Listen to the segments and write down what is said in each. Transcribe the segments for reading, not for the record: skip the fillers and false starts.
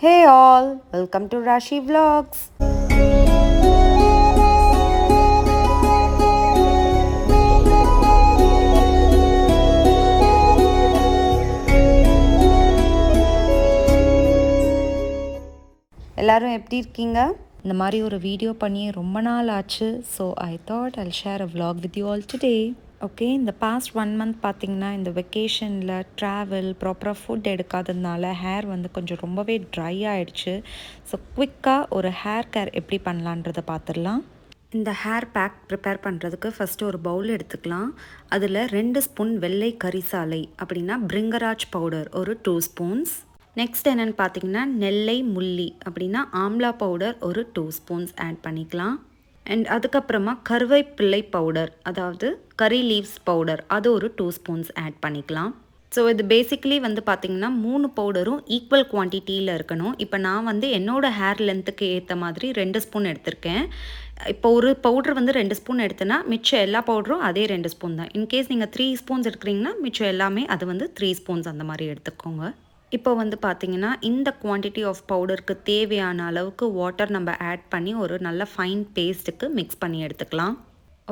Hey all, welcome to Rashi Vlogs. எல்லாரும் எப்படி இருக்கீங்க? இந்த மாதிரி ஒரு வீடியோ பண்ணி ரொம்ப நாள் ஆச்சு. So I thought I'll share a vlog with you all today. Okay, இந்த பாஸ்ட் 1 மந்த் பார்த்திங்கன்னா இந்த வெக்கேஷனில் ட்ராவல் ப்ராப்பராக ஃபுட் எடுக்காததுனால ஹேர் வந்து கொஞ்சம் ரொம்பவே ட்ரை ஆகிடுச்சு. ஸோ குவிக்காக ஒரு ஹேர் கேர் எப்படி பண்ணலான்றதை பார்த்துடலாம். இந்த ஹேர் பேக் ப்ரிப்பேர் பண்ணுறதுக்கு ஃபஸ்ட்டு ஒரு பவுல் எடுத்துக்கலாம். அதில் 2 ஸ்பூன் வெள்ளை கரிசாலை அப்படின்னா பிரிங்கராஜ் பவுடர் ஒரு 2 ஸ்பூன்ஸ். நெக்ஸ்ட் என்னென்னு பார்த்தீங்கன்னா நெல்லை முள்ளி அப்படின்னா ஆம்லா பவுடர் ஒரு 2 ஸ்பூன்ஸ் ஆட் பண்ணிக்கலாம். அண்ட் அதுக்கப்புறமா கருவேப்பிள்ளை பவுடர் அதாவது கறி லீவ்ஸ் பவுடர் அது ஒரு 2 ஸ்பூன்ஸ் ஆட் பண்ணிக்கலாம். ஸோ இது பேசிக்கலி வந்து பார்த்திங்கன்னா 3 பவுடரும் ஈக்குவல் குவான்டிட்டியில் இருக்கணும். இப்போ நான் வந்து என்னோடய ஹேர் லென்த்துக்கு ஏற்ற மாதிரி 2 ஸ்பூன் எடுத்திருக்கேன். இப்போ ஒரு பவுடர் வந்து 2 ஸ்பூன் எடுத்தேன்னா மிச்சம் எல்லா பவுடரும் அதே 2 ஸ்பூன் தான். இன்கேஸ் நீங்கள் 3 ஸ்பூன்ஸ் எடுக்கிறீங்கன்னா மிச்சம் எல்லாமே அது வந்து 3 ஸ்பூன்ஸ் அந்த மாதிரி எடுத்துக்கோங்க. இப்போ வந்து பார்த்திங்கன்னா இந்த குவான்டிட்டி ஆஃப் பவுடருக்கு தேவையான அளவுக்கு வாட்டர் நம்ம ஆட் பண்ணி ஒரு நல்ல ஃபைன் பேஸ்ட்டுக்கு மிக்ஸ் பண்ணி எடுத்துக்கலாம்.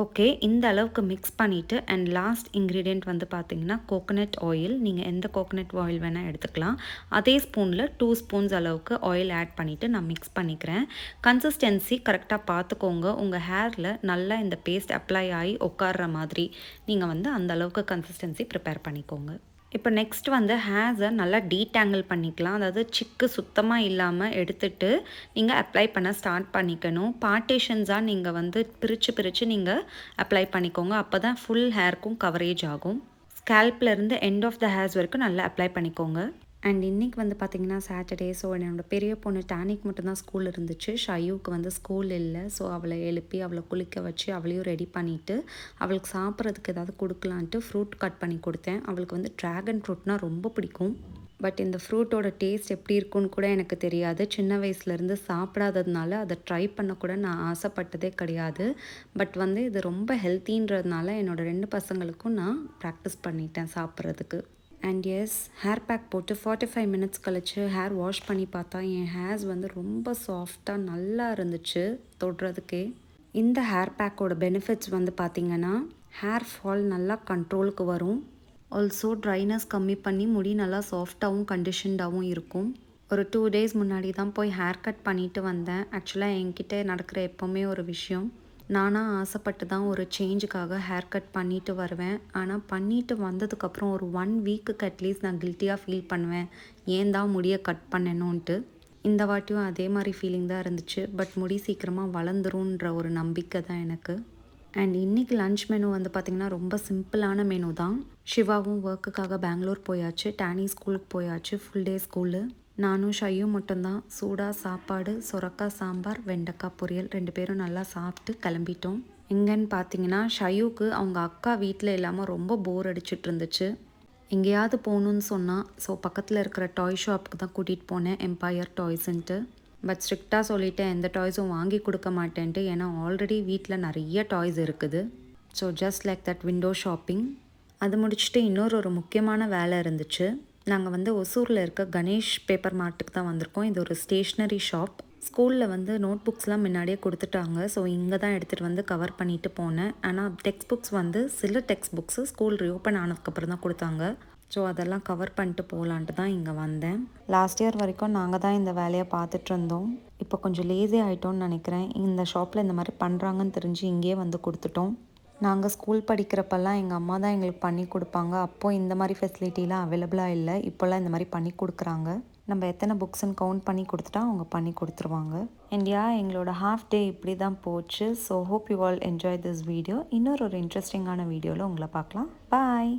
ஓகே, இந்த அளவுக்கு மிக்ஸ் பண்ணிவிட்டு அண்ட் லாஸ்ட் இன்க்ரீடியண்ட் வந்து பார்த்திங்கன்னா கோகோனட் ஆயில். நீங்கள் எந்த கோகோனட் ஆயில் வேணால் எடுத்துக்கலாம். அதே ஸ்பூனில் 2 ஸ்பூன்ஸ் அளவுக்கு ஆயில் ஆட் பண்ணிவிட்டு நான் மிக்ஸ் பண்ணிக்கிறேன். கன்சிஸ்டன்சி கரெக்டாக பார்த்துக்கோங்க. உங்கள் ஹேரில் நல்லா இந்த பேஸ்ட் அப்ளை ஆகி உட்கார்ற மாதிரி நீங்கள் வந்து அந்த அளவுக்கு கன்சிஸ்டன்சி ப்ரிப்பேர் பண்ணிக்கோங்க. இப்போ நெக்ஸ்ட் வந்து ஹேர்ஸை நல்லா டீடேங்கிள் பண்ணிக்கலாம். அதாவது சிக்கு சுத்தமாக இல்லாமல் எடுத்துட்டு நீங்கள் அப்ளை பண்ண ஸ்டார்ட் பண்ணிக்கணும். பார்ட்டிஷன்ஸாக நீங்கள் வந்து பிரித்து நீங்கள் அப்ளை பண்ணிக்கோங்க. அப்போ தான் ஃபுல் ஹேருக்கும் கவரேஜ் ஆகும். ஸ்கேல்ப்லேருந்து எண்ட் ஆஃப் த ஹேர்ஸ் வரைக்கும் நல்லா அப்ளை பண்ணிக்கோங்க. அண்ட் இன்றைக்கி வந்து பார்த்திங்கன்னா சாட்டர்டே. ஸோ என்னோடய பெரிய பொண்ணு டானிக் மட்டும்தான் ஸ்கூல் இருந்துச்சு. ஷையூக்கு வந்து ஸ்கூல் இல்லை. ஸோ அவளை எழுப்பி அவளை குளிக்க வச்சு அவளையும் ரெடி பண்ணிவிட்டு அவளுக்கு சாப்பிட்றதுக்கு ஏதாவது கொடுக்கலான்ட்டு ஃப்ரூட் கட் பண்ணி கொடுத்தேன். அவளுக்கு வந்து ட்ராகன் ஃப்ரூட்னால் ரொம்ப பிடிக்கும். பட் இந்த ஃப்ரூட்டோட டேஸ்ட் எப்படி இருக்குன்னு கூட எனக்கு தெரியாது. சின்ன வயசுலேருந்து சாப்பிடாததுனால அதை ட்ரை பண்ணக்கூட நான் ஆசைப்பட்டதே கிடையாது. பட் வந்து இது ரொம்ப ஹெல்த்தின்றதுனால என்னோடய 2 பசங்களுக்கும் நான் ப்ராக்டிஸ் பண்ணிட்டேன் சாப்பிட்றதுக்கு. அண்ட் எஸ், ஹேர் பேக் போட்டு 45 மினிட்ஸ் கழிச்சு ஹேர் வாஷ் பண்ணி பார்த்தா என் ஹேர்ஸ் வந்து ரொம்ப சாஃப்டாக நல்லா இருந்துச்சு தொடுறதுக்கே. இந்த ஹேர் பேக்கோட பெனிஃபிட்ஸ் வந்து பார்த்திங்கன்னா ஹேர் ஃபால் நல்லா கண்ட்ரோலுக்கு வரும். ஆல்சோ ட்ரைனஸ் கம்மி பண்ணி முடி நல்லா சாஃப்டாகவும் கண்டிஷன்டாகவும் இருக்கும். ஒரு 2 டேஸ் முன்னாடி தான் போய் ஹேர் கட் பண்ணிவிட்டு வந்தேன். ஆக்சுவலாக என்கிட்ட நடக்கிற எப்போவுமே ஒரு விஷயம், நானாக ஆசைப்பட்டு தான் ஒரு சேஞ்சுக்காக ஹேர் கட் பண்ணிவிட்டு வருவேன். ஆனால் பண்ணிவிட்டு வந்ததுக்கப்புறம் ஒரு 1 வீக்குக்கு அட்லீஸ்ட் நான் கில்ட்டியாக ஃபீல் பண்ணுவேன், ஏன் தான் முடியை கட் பண்ணணுன்ட்டு. இந்த வாட்டியும் அதே மாதிரி ஃபீலிங் தான் இருந்துச்சு. பட் முடி சீக்கிரமாக வளர்ந்துருன்ற ஒரு நம்பிக்கை தான் எனக்கு. அண்ட் இன்றைக்கி லன்ச் மெனு வந்து பார்த்திங்கன்னா ரொம்ப சிம்பிளான மெனு தான். சிவாவும் ஒர்க்குக்காக பெங்களூர் போயாச்சு. டானி ஸ்கூலுக்கு போயாச்சு. Full day school. நானும் ஷையும் மட்டும்தான். சூடாக சாப்பாடு, சுரக்காய் சாம்பார், வெண்டைக்காய் பொரியல் 2 பேரும் நல்லா சாப்பிட்டு கிளம்பிட்டோம். எங்கன்னு பார்த்தீங்கன்னா ஷையுக்கு அவங்க அக்கா வீட்டில் இல்லாமல் ரொம்ப போர் அடிச்சிட்டு இருந்துச்சு. எங்கேயாவது போகணுன்னு சொன்னால் ஸோ பக்கத்தில் இருக்கிற டாய் ஷாப்புக்கு தான் கூட்டிகிட்டு போனேன், எம்பையர் டாய்ஸுன்ட்டு. பட் ஸ்ட்ரிக்டாக சொல்லிவிட்டேன் எந்த டாய்ஸும் வாங்கி கொடுக்க மாட்டேன்ட்டு. ஏன்னா ஆல்ரெடி வீட்டில் நிறைய டாய்ஸ் இருக்குது. So just like that window shopping. அது முடிச்சுட்டு இன்னொரு முக்கியமான வேலை இருந்துச்சு. நாங்கள் வந்து ஒசூரில் இருக்க கணேஷ் பேப்பர் மார்ட்டுக்கு தான் வந்திருக்கோம். இது ஒரு ஸ்டேஷ்னரி ஷாப். ஸ்கூலில் வந்து நோட் புக்ஸ்லாம் முன்னாடியே கொடுத்துட்டாங்க. ஸோ இங்கே தான் எடுத்துகிட்டு வந்து கவர் பண்ணிவிட்டு போனேன். ஆனால் டெக்ஸ்ட் புக்ஸ் வந்து சில டெக்ஸ்ட் புக்ஸு ஸ்கூல் ரீஓப்பன் ஆனதுக்கப்புறம் தான் கொடுத்தாங்க. ஸோ அதெல்லாம் கவர் பண்ணிட்டு போகலான்ட்டு தான் இங்கே வந்தேன். லாஸ்ட் இயர் வரைக்கும் நாங்கள் தான் இந்த வேலையை பார்த்துட்டு இருந்தோம். இப்போ கொஞ்சம் லேசி ஆகிட்டோன்னு நினைக்கிறேன். இந்த ஷாப்பில் இந்த மாதிரி பண்ணுறாங்கன்னு தெரிஞ்சு இங்கேயே வந்து கொடுத்துட்டோம். நாங்கள் ஸ்கூல் படிக்கிறப்பெல்லாம் எங்கள் அம்மா தான் எங்களுக்கு பண்ணி கொடுப்பாங்க. அப்போது இந்த மாதிரி ஃபெசிலிட்டிலாம் அவைலபிளாக இல்லை. இப்போல்லாம் இந்த மாதிரி பண்ணி கொடுக்குறாங்க. நம்ம எத்தனை புக்ஸ்ன்னு கவுண்ட் பண்ணி கொடுத்துட்டா அவங்க பண்ணி கொடுத்துருவாங்க. இந்தியா எங்களோட ஹாஃப் டே இப்படி தான் போச்சு. So hope you all enjoy this video. இன்னொரு இன்ட்ரெஸ்டிங்கான வீடியோவில் உங்களை பார்க்கலாம். பாய்.